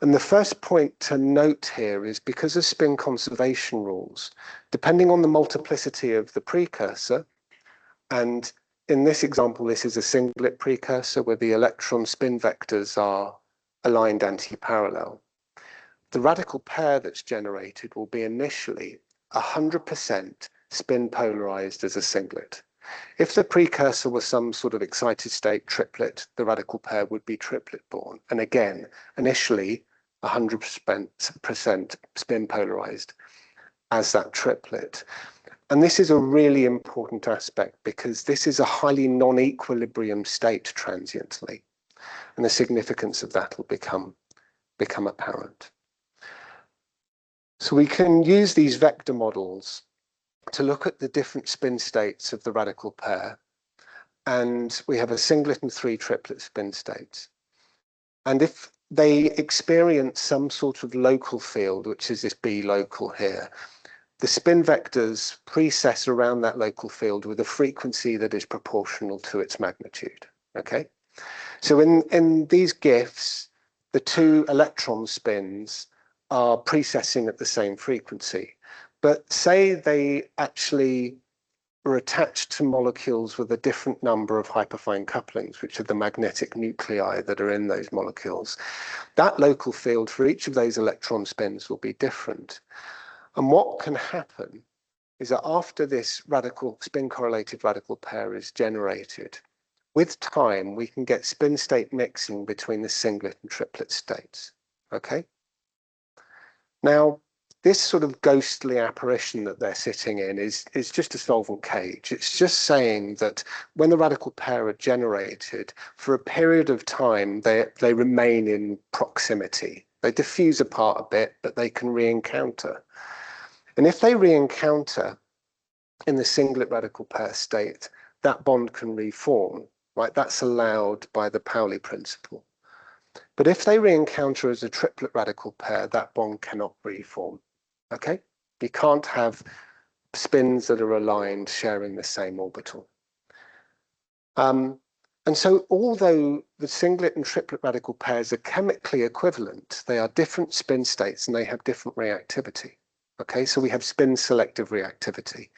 And the first point to note here is because of spin conservation rules, depending on the multiplicity of the precursor, and in this example, this is a singlet precursor where the electron spin vectors are aligned anti-parallel. The radical pair that's generated will be initially 100% spin polarized as a singlet. If the precursor was some sort of excited state triplet, the radical pair would be triplet born. And again, initially 100% spin polarized as that triplet. And this is a really important aspect because this is a highly non-equilibrium state transiently. And the significance of that will become apparent. So we can use these vector models to look at the different spin states of the radical pair. And we have a singlet and 3 triplet spin states. And if they experience some sort of local field, which is this B local here, the spin vectors precess around that local field with a frequency that is proportional to its magnitude. Okay? So in these GIFs, the 2 electron spins are precessing at the same frequency. But say they actually are attached to molecules with a different number of hyperfine couplings, which are the magnetic nuclei that are in those molecules. That local field for each of those electron spins will be different. And what can happen is that after this spin correlated radical pair is generated, with time, we can get spin state mixing between the singlet and triplet states. Okay? Now, this sort of ghostly apparition that they're sitting in is just a solvent cage. It's just saying that when the radical pair are generated, for a period of time, they remain in proximity. They diffuse apart a bit, but they can re-encounter. And if they re-encounter in the singlet radical pair state, that bond can reform, right? That's allowed by the Pauli principle. But if they re-encounter as a triplet radical pair, that bond cannot reform. Okay? You can't have spins that are aligned sharing the same orbital. And so although the singlet and triplet radical pairs are chemically equivalent, they are different spin states and they have different reactivity. Okay, so we have spin selective reactivity.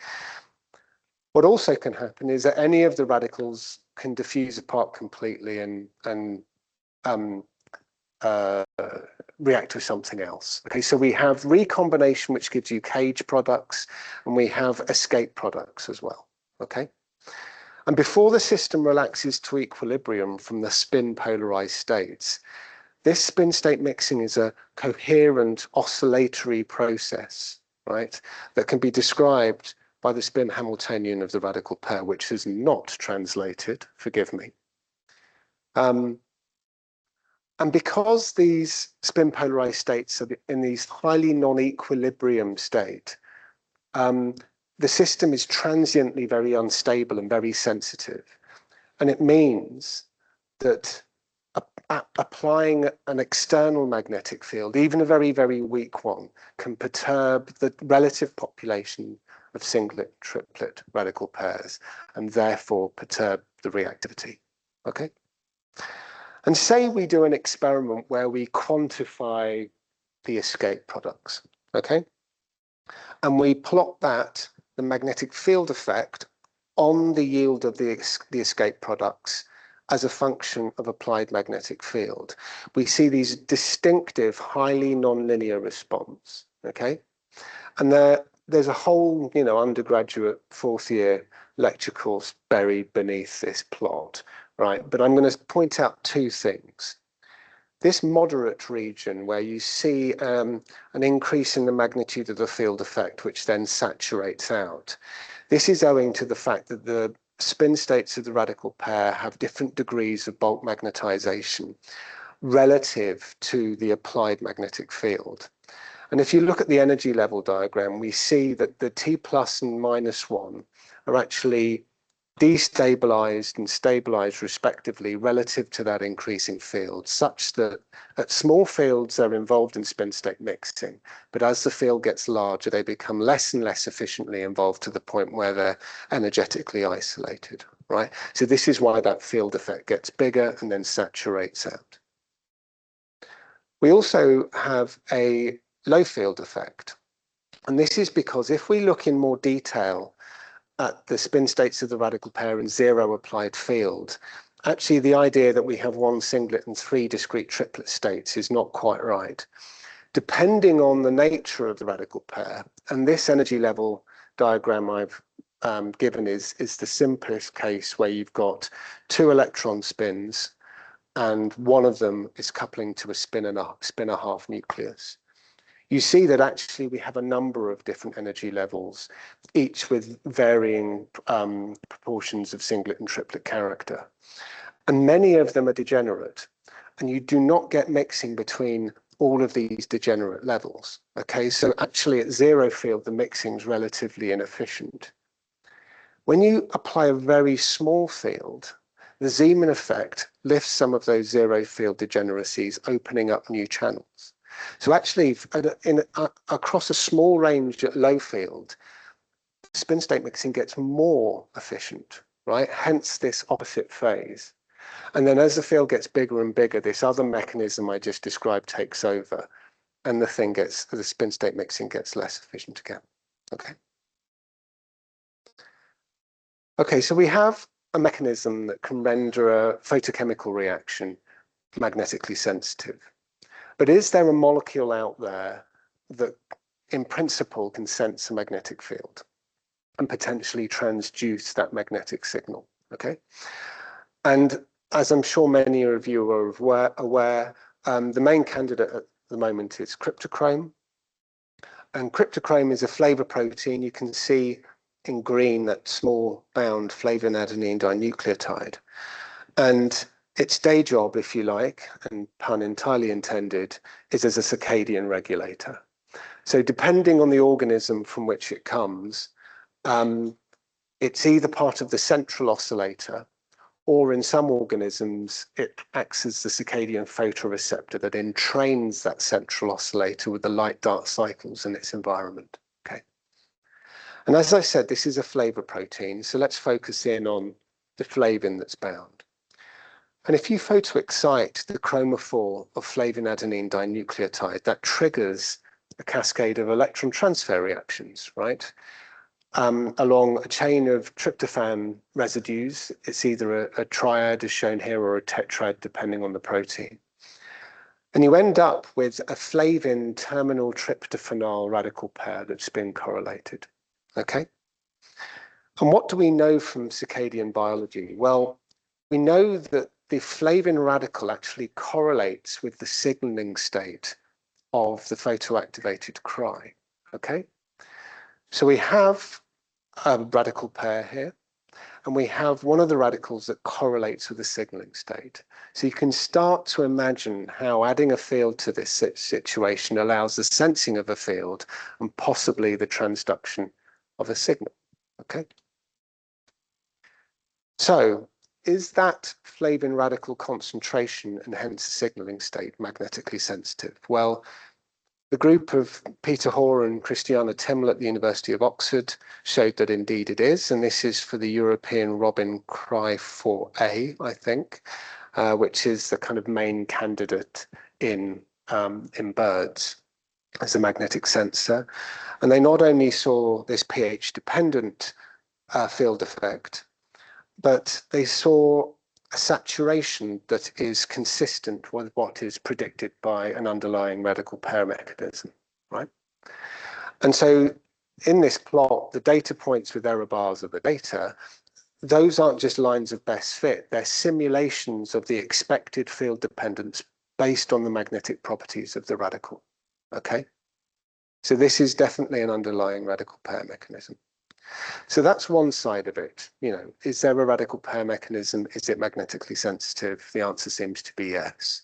What also can happen is that any of the radicals can diffuse apart completely and react with something else. Okay, so we have recombination, which gives you cage products, and we have escape products as well. Okay, and before the system relaxes to equilibrium from the spin polarized states, this spin state mixing is a coherent oscillatory process, right, that can be described by the spin Hamiltonian of the radical pair, which is not translated, forgive me. And because these spin polarized states are in these highly non-equilibrium state, the system is transiently very unstable and very sensitive. And it means that applying an external magnetic field, even a very, very weak one, can perturb the relative population of singlet, triplet radical pairs, and therefore perturb the reactivity. Okay? And say we do an experiment where we quantify the escape products, okay? And we plot that, the magnetic field effect, on the yield of the escape products as a function of applied magnetic field. We see these distinctive, highly nonlinear response, okay? And there's a whole, undergraduate 4th year lecture course buried beneath this plot, right? But I'm going to point out 2 things. This moderate region where you see an increase in the magnitude of the field effect, which then saturates out. This is owing to the fact that the spin states of the radical pair have different degrees of bulk magnetization relative to the applied magnetic field. And if you look at the energy level diagram, we see that the T plus and -1 are actually destabilized and stabilized respectively relative to that increasing field, such that at small fields they're involved in spin state mixing, but as the field gets larger they become less and less efficiently involved to the point where they're energetically isolated, right? So this is why that field effect gets bigger and then saturates out. We also have a low field effect. And this is because if we look in more detail at the spin states of the radical pair in zero applied field, actually the idea that we have one singlet and three discrete triplet states is not quite right. Depending on the nature of the radical pair, and this energy level diagram I've given is the simplest case where you've got two electron spins and one of them is coupling to a spin and a half nucleus. You see that actually we have a number of different energy levels, each with varying proportions of singlet and triplet character. And many of them are degenerate. And you do not get mixing between all of these degenerate levels. Okay, so actually at zero field, the mixing is relatively inefficient. When you apply a very small field, the Zeeman effect lifts some of those zero field degeneracies, opening up new channels. So actually, across a small range at low field, spin state mixing gets more efficient, right? Hence this opposite phase. And then as the field gets bigger and bigger, this other mechanism I just described takes over, and the spin state mixing gets less efficient again. Okay. Okay, so we have a mechanism that can render a photochemical reaction magnetically sensitive. But is there a molecule out there that in principle can sense a magnetic field and potentially transduce that magnetic signal? Okay. And as I'm sure many of you are aware, the main candidate at the moment is cryptochrome. And cryptochrome is a flavor protein. You can see in green that small bound flavin-adenine dinucleotide. And its day job, if you like, and pun entirely intended, is as a circadian regulator. So depending on the organism from which it comes, it's either part of the central oscillator, or in some organisms, it acts as the circadian photoreceptor that entrains that central oscillator with the light-dark cycles in its environment. Okay. And as I said, this is a flavor protein, so let's focus in on the flavin that's bound. And if you photoexcite the chromophore of flavin-adenine dinucleotide, that triggers a cascade of electron transfer reactions, right? Along a chain of tryptophan residues. It's either a triad, as shown here, or a tetrad, depending on the protein. And you end up with a flavin terminal tryptophanol radical pair that's been correlated. Okay? And what do we know from circadian biology? Well, we know that the flavin radical actually correlates with the signaling state of the photoactivated cry. Okay? So we have a radical pair here, and we have one of the radicals that correlates with the signaling state. So you can start to imagine how adding a field to this situation allows the sensing of a field and possibly the transduction of a signal. Okay. So is that flavin radical concentration and hence the signaling state magnetically sensitive? Well, the group of Peter Hoare and Christiana Timmel at the University of Oxford showed that indeed it is, and this is for the European Robin Cry 4A, I think, which is the kind of main candidate in birds as a magnetic sensor. And they not only saw this pH-dependent field effect, but they saw a saturation that is consistent with what is predicted by an underlying radical pair mechanism, right? And so in this plot, the data points with error bars are the data. Those aren't just lines of best fit, they're simulations of the expected field dependence based on the magnetic properties of the radical, okay? So this is definitely an underlying radical pair mechanism. So that's one side of it. You know, is there a radical pair mechanism? Is it magnetically sensitive? The answer seems to be yes.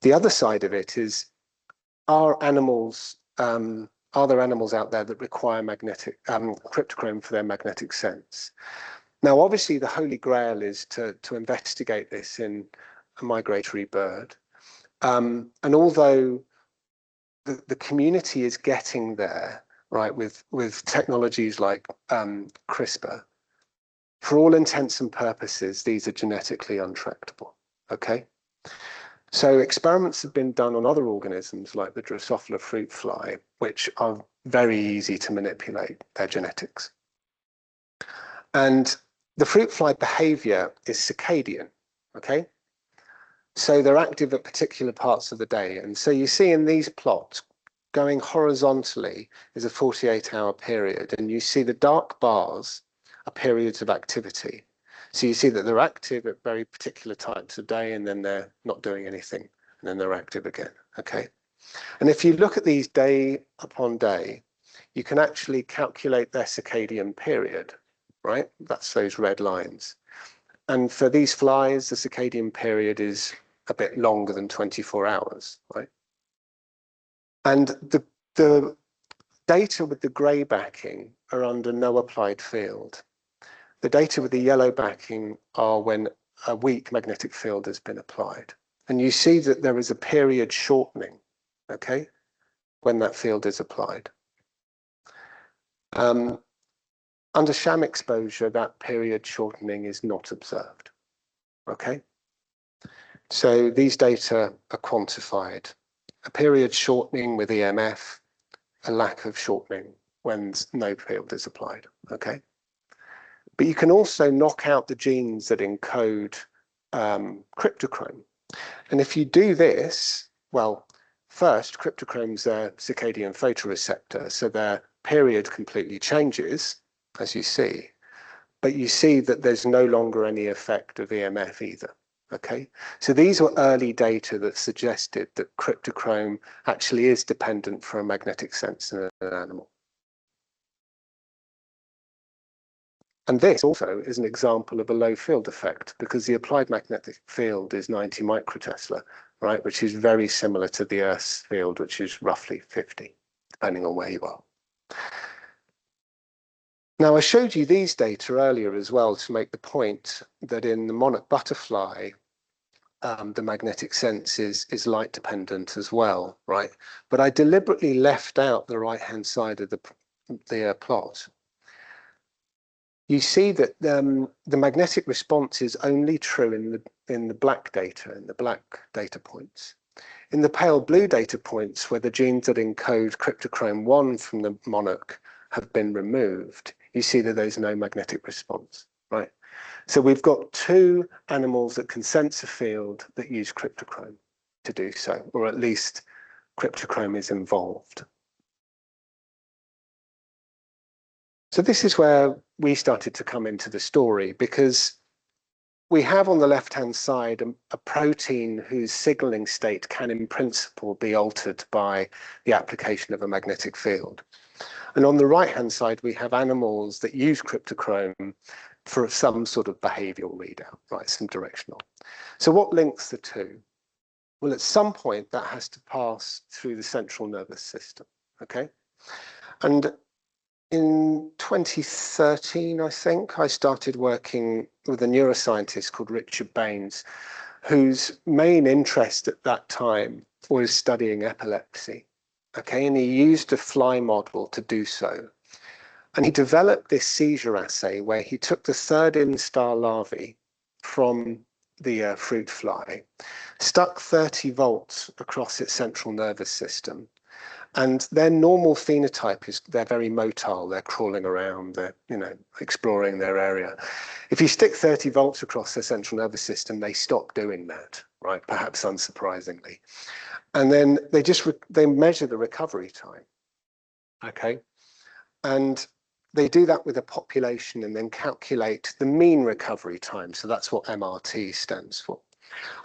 The other side of it is, are there animals out there that require magnetic cryptochrome for their magnetic sense? Now, obviously, the holy grail is to investigate this in a migratory bird. And although the community is getting there, right, with technologies like CRISPR, for all intents and purposes, these are genetically untractable, okay? So experiments have been done on other organisms like the Drosophila fruit fly, which are very easy to manipulate their genetics. And the fruit fly behavior is circadian, okay? So they're active at particular parts of the day. And so you see in these plots, going horizontally is a 48-hour period, and you see the dark bars are periods of activity. So you see that they're active at very particular types of day, and then they're not doing anything, and then they're active again, okay? And if you look at these day upon day, you can actually calculate their circadian period, right? That's those red lines. And for these flies, the circadian period is a bit longer than 24 hours, right? And the data with the grey backing are under no applied field. The data with the yellow backing are when a weak magnetic field has been applied. And you see that there is a period shortening, okay, when that field is applied. Under sham exposure, that period shortening is not observed, okay? So these data are quantified. A period shortening with EMF, a lack of shortening when no field is applied, okay? But you can also knock out the genes that encode cryptochrome. And if you do this, well, first, cryptochrome's a circadian photoreceptor, so their period completely changes, as you see. But you see that there's no longer any effect of EMF either. Okay, so these were early data that suggested that cryptochrome actually is dependent for a magnetic sense in an animal. And this also is an example of a low field effect, because the applied magnetic field is 90 microtesla, right, which is very similar to the Earth's field, which is roughly 50, depending on where you are. Now, I showed you these data earlier as well to make the point that in the monarch butterfly, the magnetic sense is light dependent as well, right? But I deliberately left out the right-hand side of the plot. You see that the magnetic response is only true in the black data, in the black data points. In the pale blue data points, where the genes that encode cryptochrome 1 from the monarch have been removed, you see that there's no magnetic response, right? So we've got two animals that can sense a field that use cryptochrome to do so, or at least cryptochrome is involved. So this is where we started to come into the story, because we have on the left-hand side a protein whose signaling state can in principle be altered by the application of a magnetic field. And on the right-hand side, we have animals that use cryptochrome for some sort of behavioral readout, right, some directional. So what links the two? Well, at some point that has to pass through the central nervous system, okay? And in 2013, I think, I started working with a neuroscientist called Richard Baines, whose main interest at that time was studying epilepsy, okay? And he used a fly model to do so. And he developed this seizure assay where he took the third instar larvae from the fruit fly, stuck 30 volts across its central nervous system, and their normal phenotype is they're very motile, they're crawling around, they're, you know, exploring their area. If you stick 30 volts across their central nervous system, they stop doing that, right? Perhaps unsurprisingly. And then they measure the recovery time, okay? And they do that with a population and then calculate the mean recovery time. So that's what MRT stands for.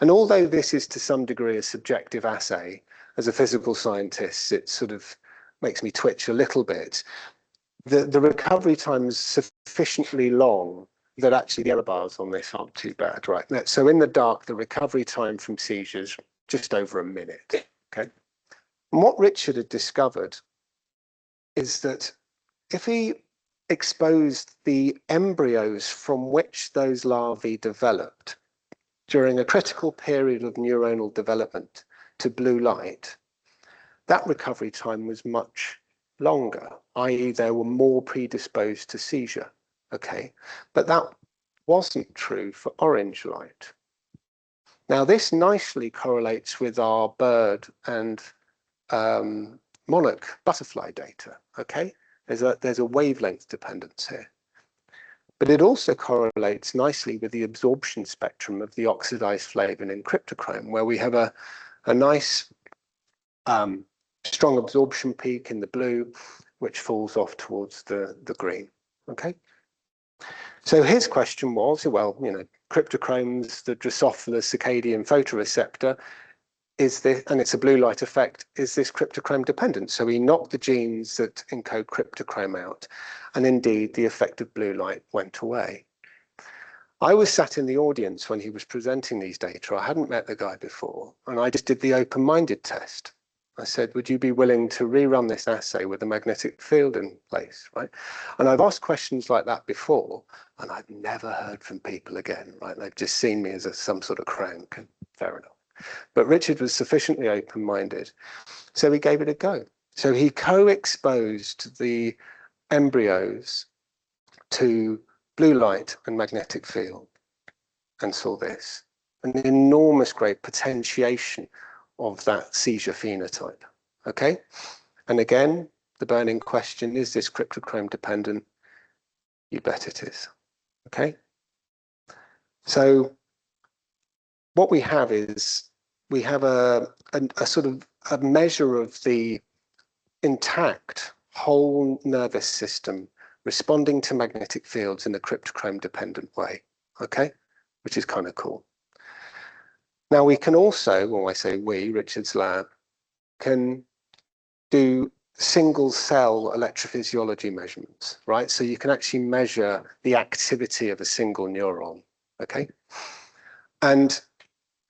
And although this is to some degree a subjective assay, as a physical scientist, it sort of makes me twitch a little bit. The recovery time is sufficiently long that actually the error bars on this aren't too bad, right? So in the dark, the recovery time from seizures, just over a minute, okay? And what Richard had discovered is that if he exposed the embryos from which those larvae developed during a critical period of neuronal development to blue light, that recovery time was much longer, i.e. they were more predisposed to seizure, okay? But that wasn't true for orange light. Now, this nicely correlates with our bird and monarch butterfly data, okay? There's a wavelength dependence here. But it also correlates nicely with the absorption spectrum of the oxidized flavin in cryptochrome, where we have a nice strong absorption peak in the blue, which falls off towards the green, okay? So his question was, well, you know, cryptochrome's the Drosophila circadian photoreceptor, is this, and it's a blue light effect, is this cryptochrome dependent? So he knocked the genes that encode cryptochrome out, and indeed the effect of blue light went away. I was sat in the audience when he was presenting these data. I hadn't met the guy before, and I just did the open-minded test. I said, would you be willing to rerun this assay with a magnetic field in place, right? And I've asked questions like that before, and I've never heard from people again, right? They've just seen me as some sort of crank, and fair enough. But Richard was sufficiently open-minded, so he gave it a go. So he co-exposed the embryos to blue light and magnetic field and saw this, an enormous great potentiation of that seizure phenotype, okay? And again, the burning question, is this cryptochrome dependent? You bet it is, okay? So what we have is, we have a sort of a measure of the intact whole nervous system responding to magnetic fields in a cryptochrome dependent way, okay? Which is kind of cool. Now we can also, well I say we, Richard's lab, can do single cell electrophysiology measurements, right? So you can actually measure the activity of a single neuron, okay? And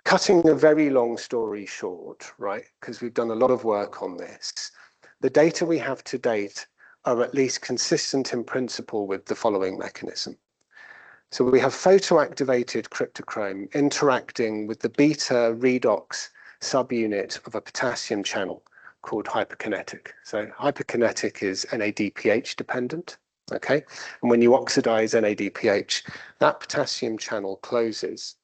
cutting a very long story short, right, because we've done a lot of work on this, the data we have to date are at least consistent in principle with the following mechanism. So we have photoactivated cryptochrome interacting with the beta redox subunit of a potassium channel called hyperkinetic. So hyperkinetic is NADPH dependent, okay? And when you oxidize NADPH, that potassium channel closes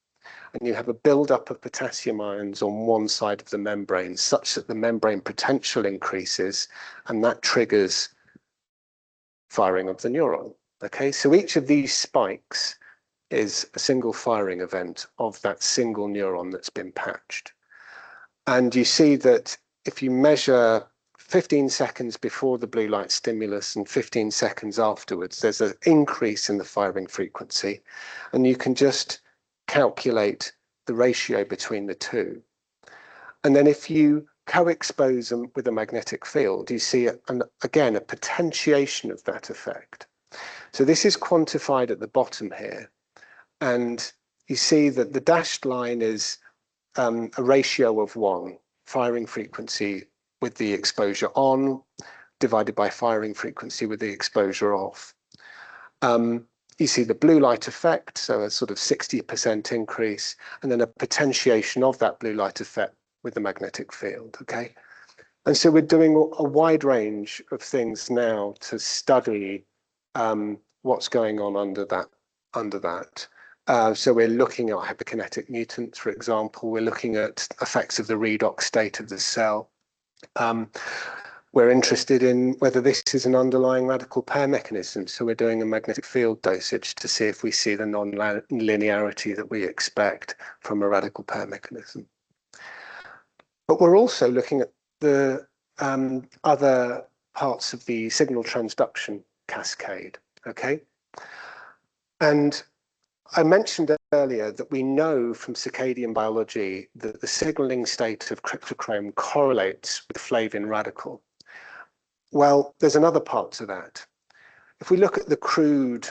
and you have a buildup of potassium ions on one side of the membrane such that the membrane potential increases and that triggers firing of the neuron. Okay, so each of these spikes is a single firing event of that single neuron that's been patched. And you see that if you measure 15 seconds before the blue light stimulus and 15 seconds afterwards, there's an increase in the firing frequency, and you can just calculate the ratio between the two. And then if you co-expose them with a magnetic field, you see, again, a potentiation of that effect. So this is quantified at the bottom here. And you see that the dashed line is a ratio of 1, firing frequency with the exposure on, divided by firing frequency with the exposure off. You see the blue light effect, so a sort of 60% increase, and then a potentiation of that blue light effect with the magnetic field, okay? And so we're doing a wide range of things now to study what's going on under that. So we're looking at hyperkinetic mutants, for example. We're looking at effects of the redox state of the cell. We're interested in whether this is an underlying radical pair mechanism. So we're doing a magnetic field dosage to see if we see the non-linearity that we expect from a radical pair mechanism. But we're also looking at the other parts of the signal transduction cascade, okay? And I mentioned earlier that we know from circadian biology that the signaling state of cryptochrome correlates with flavin radical. Well, there's another part to that. If we look at the crude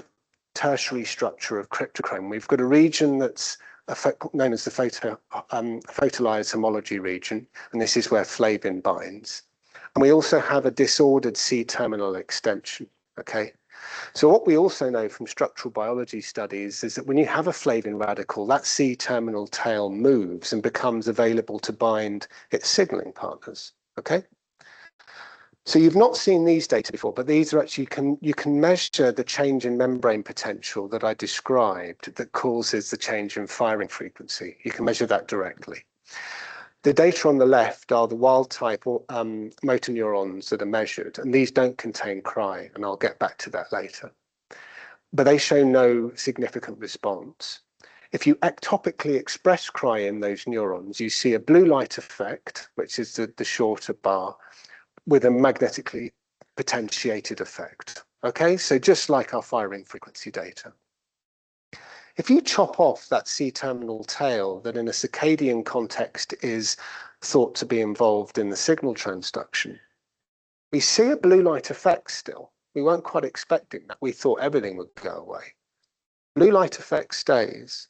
tertiary structure of cryptochrome, we've got a region that's known as the photolysed homology region, and this is where flavin binds. And we also have a disordered C-terminal extension, okay? So what we also know from structural biology studies is that when you have a flavin radical, that C-terminal tail moves and becomes available to bind its signaling partners, okay? So you've not seen these data before, but these are actually, you can measure the change in membrane potential that I described that causes the change in firing frequency. You can measure that directly. The data on the left are the wild type motor neurons that are measured, and these don't contain cry, and I'll get back to that later. But they show no significant response. If you ectopically express cry in those neurons, you see a blue light effect, which is the shorter bar, with a magnetically potentiated effect. Okay, so just like our firing frequency data. If you chop off that C-terminal tail that in a circadian context is thought to be involved in the signal transduction, we see a blue light effect still. We weren't quite expecting that. We thought everything would go away. Blue light effect stays,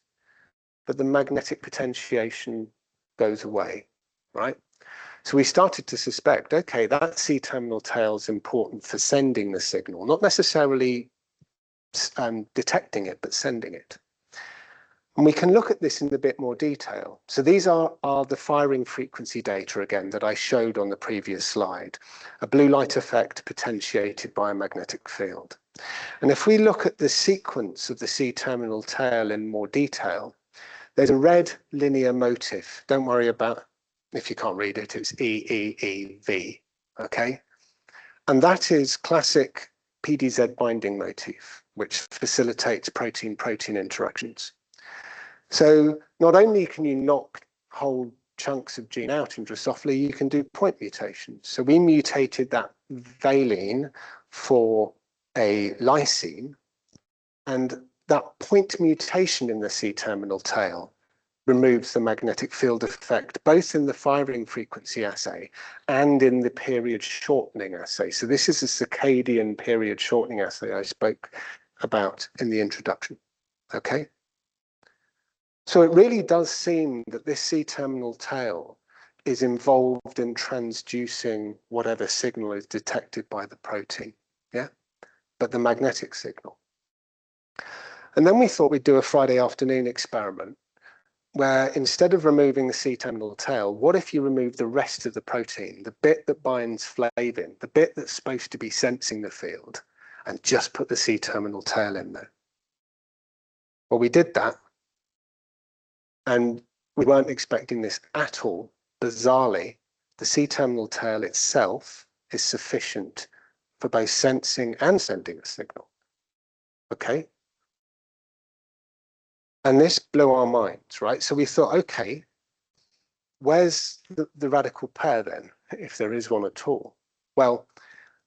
but the magnetic potentiation goes away, right? So we started to suspect, okay, that C-terminal tail is important for sending the signal, not necessarily detecting it, but sending it. And we can look at this in a bit more detail. So these are the firing frequency data again that I showed on the previous slide, a blue light effect potentiated by a magnetic field. And if we look at the sequence of the C-terminal tail in more detail, there's a red linear motif. Don't worry about if you can't read it, it's EEEV, okay? And that is classic PDZ binding motif, which facilitates protein-protein interactions. So not only can you knock whole chunks of gene out in Drosophila, you can do point mutations. So we mutated that valine for a lysine, and that point mutation in the C-terminal tail removes the magnetic field effect, both in the firing frequency assay and in the period shortening assay. So this is a circadian period shortening assay I spoke about in the introduction, okay? So it really does seem that this C-terminal tail is involved in transducing whatever signal is detected by the protein, yeah? But the magnetic signal. And then we thought we'd do a Friday afternoon experiment where instead of removing the C-terminal tail, what if you remove the rest of the protein, the bit that binds flavin, the bit that's supposed to be sensing the field, and just put the C-terminal tail in there? Well, we did that. And we weren't expecting this at all. Bizarrely, the C-terminal tail itself is sufficient for both sensing and sending a signal. Okay? And this blew our minds, right? So we thought, okay, where's the radical pair then, if there is one at all? Well,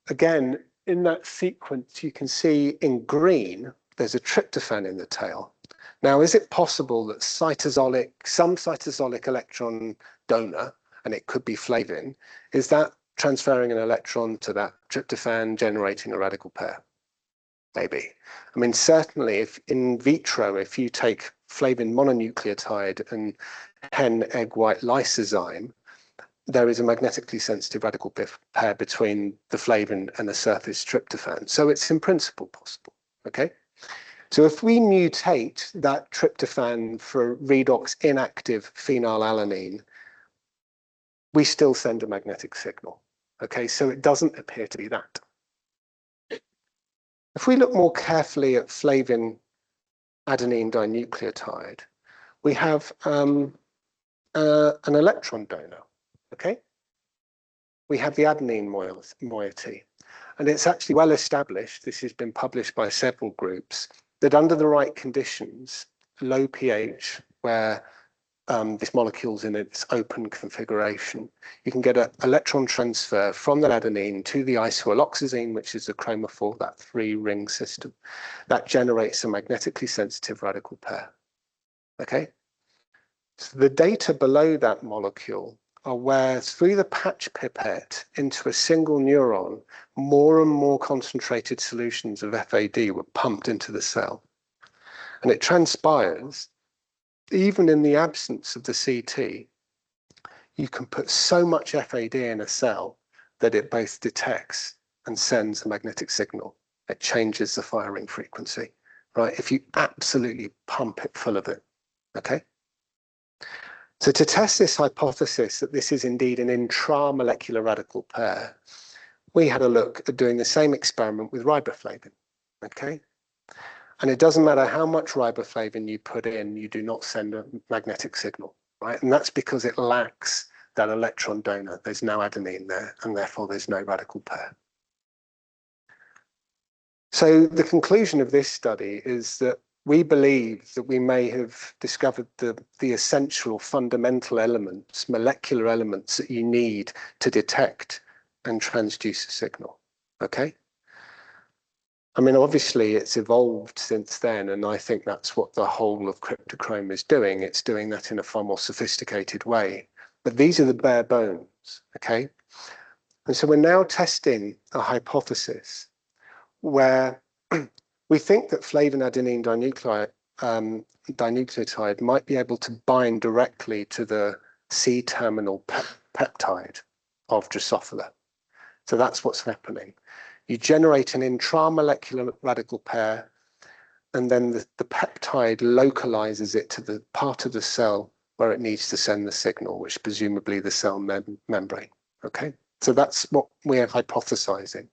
again, in that sequence, you can see in green, there's a tryptophan in the tail. Now, is it possible that some cytosolic electron donor, and it could be flavin, is that transferring an electron to that tryptophan, generating a radical pair? Maybe. I mean, certainly if in vitro, if you take flavin mononucleotide and hen egg white lysozyme, there is a magnetically sensitive radical pair between the flavin and the surface tryptophan. So it's in principle possible, okay? So if we mutate that tryptophan for redox inactive phenylalanine, we still send a magnetic signal. Okay, so it doesn't appear to be that. If we look more carefully at flavin adenine dinucleotide, we have an electron donor. Okay, we have the adenine moiety, and it's actually well established. This has been published by several groups, that under the right conditions, low pH, where this molecule's in its open configuration, you can get an electron transfer from the adenine to the isoalloxazine, which is the chromophore, that 3-ring system. That generates a magnetically sensitive radical pair. Okay? So the data below that molecule are where through the patch pipette into a single neuron, more and more concentrated solutions of FAD were pumped into the cell. And it transpires, even in the absence of the CT, you can put so much FAD in a cell that it both detects and sends a magnetic signal. It changes the firing frequency, right? If you absolutely pump it full of it, okay? So to test this hypothesis that this is indeed an intramolecular radical pair, we had a look at doing the same experiment with riboflavin, okay? And it doesn't matter how much riboflavin you put in, you do not send a magnetic signal, right? And that's because it lacks that electron donor. There's no adenine there, and therefore there's no radical pair. So the conclusion of this study is that we believe that we may have discovered the essential fundamental elements, molecular elements that you need to detect and transduce a signal, okay? I mean, obviously it's evolved since then, and I think that's what the whole of cryptochrome is doing. It's doing that in a far more sophisticated way. But these are the bare bones, okay? And so we're now testing a hypothesis where we think that flavin adenine dinucleotide might be able to bind directly to the C-terminal peptide of Drosophila. So that's what's happening. You generate an intramolecular radical pair, and then the peptide localizes it to the part of the cell where it needs to send the signal, which presumably the cell membrane. Okay, so that's what we're hypothesizing.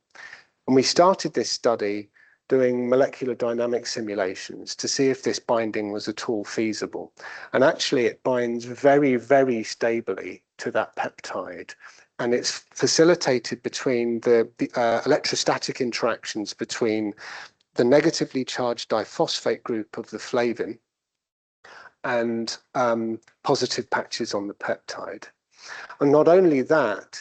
And we started this study doing molecular dynamic simulations to see if this binding was at all feasible. And actually it binds very, very stably to that peptide. And it's facilitated between the electrostatic interactions between the negatively charged diphosphate group of the flavin and positive patches on the peptide. And not only that,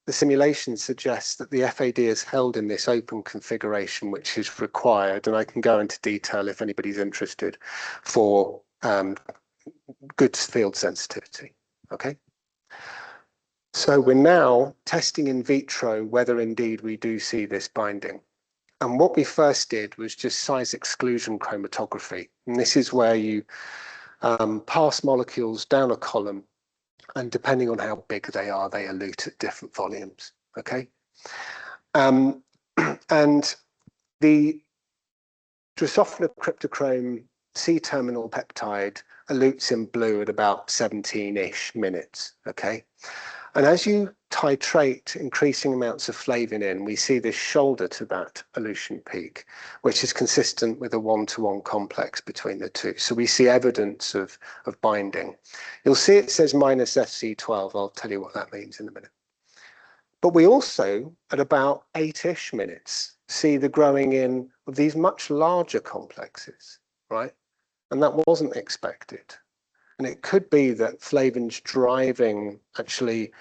the simulation suggests that the FAD is held in this open configuration, which is required, and I can go into detail if anybody's interested, for good field sensitivity, okay? So we're now testing in vitro whether indeed we do see this binding. And what we first did was just size exclusion chromatography. And this is where you pass molecules down a column, and depending on how big they are, they elute at different volumes, okay? And the Drosophila cryptochrome C-terminal peptide elutes in blue at about 17-ish minutes, okay? And as you titrate increasing amounts of flavin in, we see this shoulder to that elution peak, which is consistent with a one-to-one complex between the two. So we see evidence of binding. You'll see it says minus FC12. I'll tell you what that means in a minute. But we also, at about 8-ish minutes, see the growing in of these much larger complexes, right? And that wasn't expected. And it could be that flavin's driving actually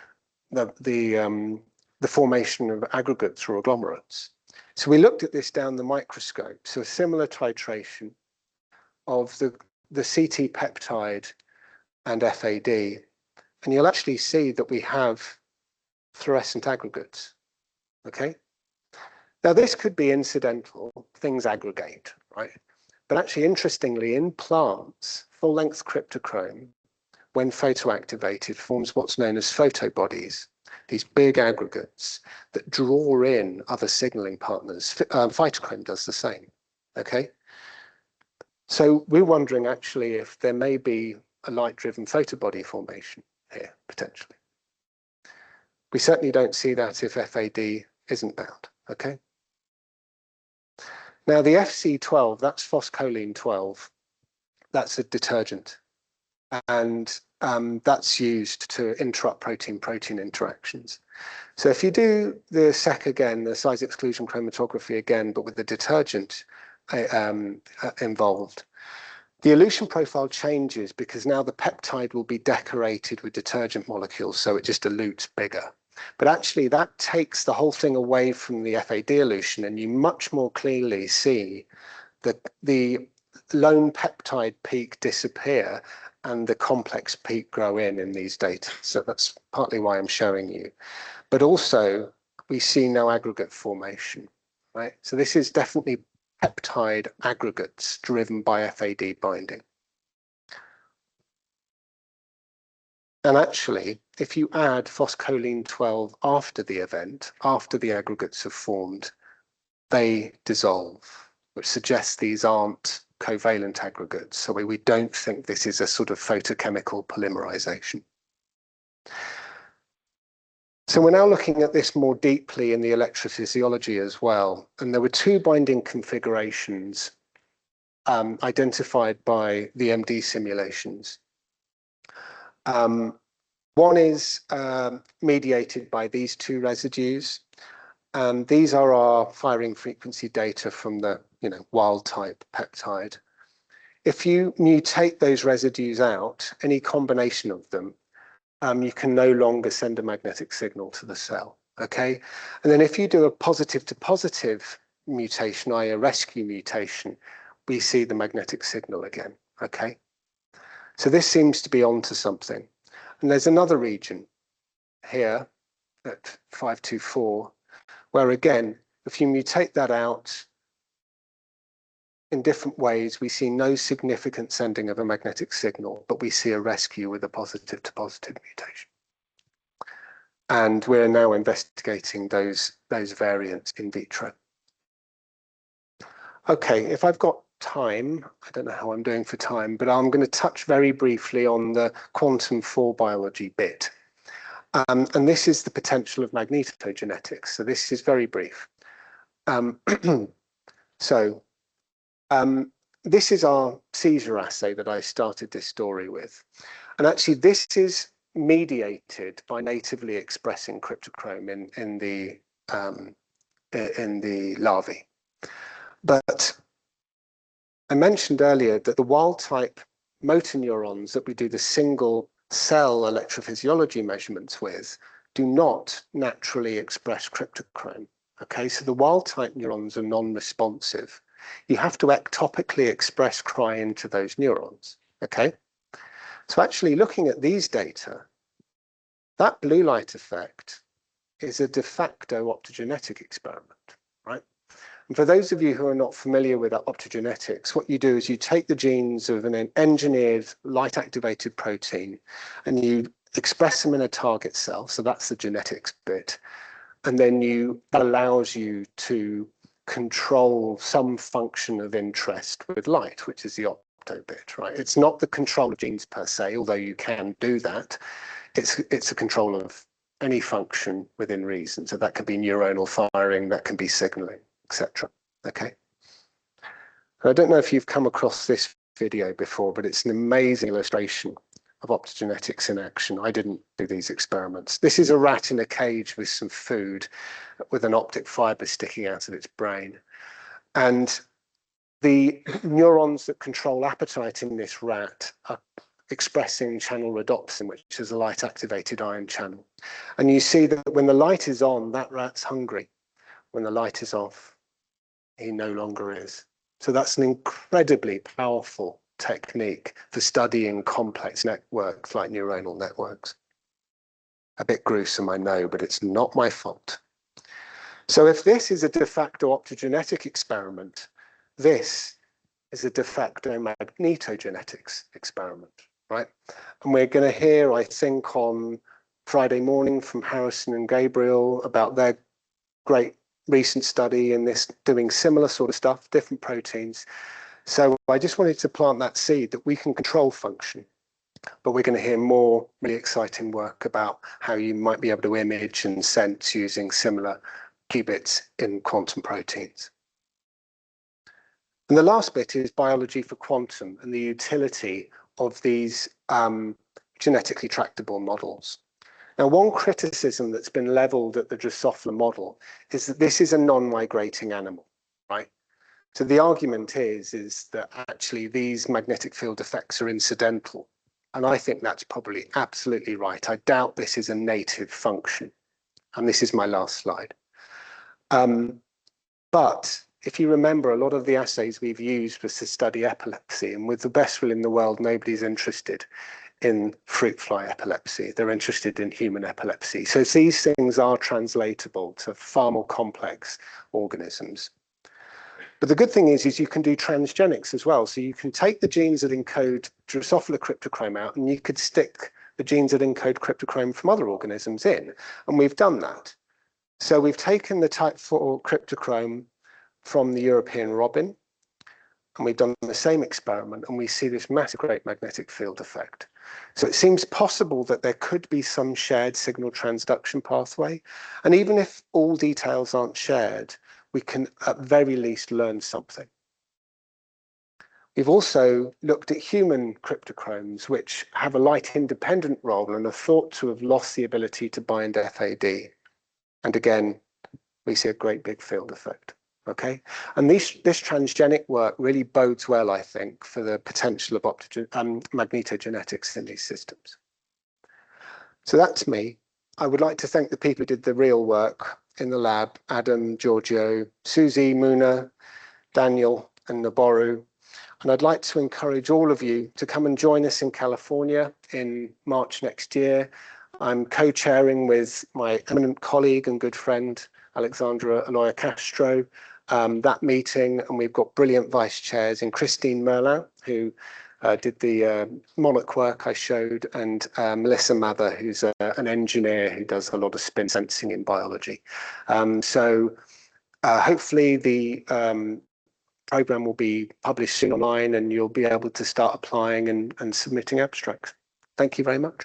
the formation of aggregates or agglomerates. So we looked at this down the microscope. So a similar titration of the CT peptide and FAD. And you'll actually see that we have fluorescent aggregates, okay? Now this could be incidental, things aggregate, right? But actually, interestingly, in plants, full-length cryptochrome, when photoactivated, forms what's known as photobodies, these big aggregates that draw in other signaling partners. Phytochrome does the same, okay? So we're wondering actually if there may be a light-driven photobody formation here, potentially. We certainly don't see that if FAD isn't bound, okay? Now the FC12, that's phosphocholine 12, that's a detergent. And that's used to interrupt protein-protein interactions. So if you do the SEC again, the size exclusion chromatography again, but with the detergent involved, the elution profile changes because now the peptide will be decorated with detergent molecules, so it just elutes bigger. But actually that takes the whole thing away from the FAD elution, and you much more clearly see the lone peptide peak disappear and the complex peak grow in these data. So that's partly why I'm showing you. But also we see no aggregate formation, right? So this is definitely peptide aggregates driven by FAD binding. And actually, if you add phosphocholine 12 after the event, after the aggregates have formed, they dissolve, which suggests these aren't covalent aggregates. So we don't think this is a sort of photochemical polymerization. So we're now looking at this more deeply in the electrophysiology as well. And there were two binding configurations identified by the MD simulations. One is mediated by these two residues. And these are our firing frequency data from the wild type peptide. If you mutate those residues out, any combination of them, you can no longer send a magnetic signal to the cell, okay? And then if you do a positive to positive mutation, i.e. a rescue mutation, we see the magnetic signal again, okay? So this seems to be onto something. And there's another region here at 524, where again, if you mutate that out in different ways, we see no significant sending of a magnetic signal, but we see a rescue with a positive to positive mutation. And we're now investigating those variants in vitro. Okay, if I've got time, I don't know how I'm doing for time, but I'm going to touch very briefly on the quantum 4 biology bit. And this is the potential of magnetogenetics. So this is very brief. This is our seizure assay that I started this story with. And actually, this is mediated by natively expressing cryptochrome in the larvae. But I mentioned earlier that the wild type motor neurons that we do the single cell electrophysiology measurements with do not naturally express cryptochrome. Okay, so the wild type neurons are non-responsive. You have to ectopically express cry into those neurons. Okay, so actually looking at these data, that blue light effect is a de facto optogenetic experiment, right? And for those of you who are not familiar with optogenetics, what you do is you take the genes of an engineered light-activated protein and you express them in a target cell, so that's the genetics bit, and then that allows you to control some function of interest with light, which is the opto bit, right? It's not the control of genes per se, although you can do that. It's a control of any function within reason. So that could be neuronal firing, that can be signaling, etc. Okay. I don't know if you've come across this video before, but it's an amazing illustration of optogenetics in action. I didn't do these experiments. This is a rat in a cage with some food with an optic fiber sticking out of its brain. And the neurons that control appetite in this rat are expressing channel rhodopsin, which is a light-activated ion channel. And you see that when the light is on, that rat's hungry. When the light is off, he no longer is. So that's an incredibly powerful technique for studying complex networks like neuronal networks. A bit gruesome, I know, but it's not my fault. So if this is a de facto optogenetic experiment, this is a de facto magnetogenetics experiment, right? And we're going to hear, I think, on Friday morning from Harrison and Gabriel about their great recent study in this, doing similar sort of stuff, different proteins. So I just wanted to plant that seed that we can control function, but we're going to hear more really exciting work about how you might be able to image and sense using similar qubits in quantum proteins. And the last bit is biology for quantum and the utility of these genetically tractable models. Now, one criticism that's been leveled at the Drosophila model is that this is a non-migrating animal, right? So the argument is that actually these magnetic field effects are incidental. And I think that's probably absolutely right. I doubt this is a native function. And this is my last slide. But if you remember, a lot of the assays we've used was to study epilepsy, and with the best will in the world, nobody's interested in fruit fly epilepsy. They're interested in human epilepsy. So these things are translatable to far more complex organisms. But the good thing is you can do transgenics as well. So you can take the genes that encode Drosophila cryptochrome out, and you could stick the genes that encode cryptochrome from other organisms in. And we've done that. So we've taken the type 4 cryptochrome from the European robin, and we've done the same experiment, and we see this massive great magnetic field effect. So it seems possible that there could be some shared signal transduction pathway. And even if all details aren't shared, we can at very least learn something. We've also looked at human cryptochromes, which have a light-independent role and are thought to have lost the ability to bind FAD. And again, we see a great big field effect. Okay, and this transgenic work really bodes well, I think, for the potential of magnetogenetics in these systems. So that's me. I would like to thank the people who did the real work in the lab: Adam, Giorgio, Susie, Muna, Daniel, and Naboru. And I'd like to encourage all of you to come and join us in California in March next year. I'm co-chairing with my eminent colleague and good friend, Alexandra Aloya Castro, that meeting, and we've got brilliant vice chairs in Christine Merlin, who did the monarch work I showed, and Melissa Mather, who's an engineer who does a lot of spin sensing in biology. So hopefully the program will be published soon online, and you'll be able to start applying and submitting abstracts. Thank you very much.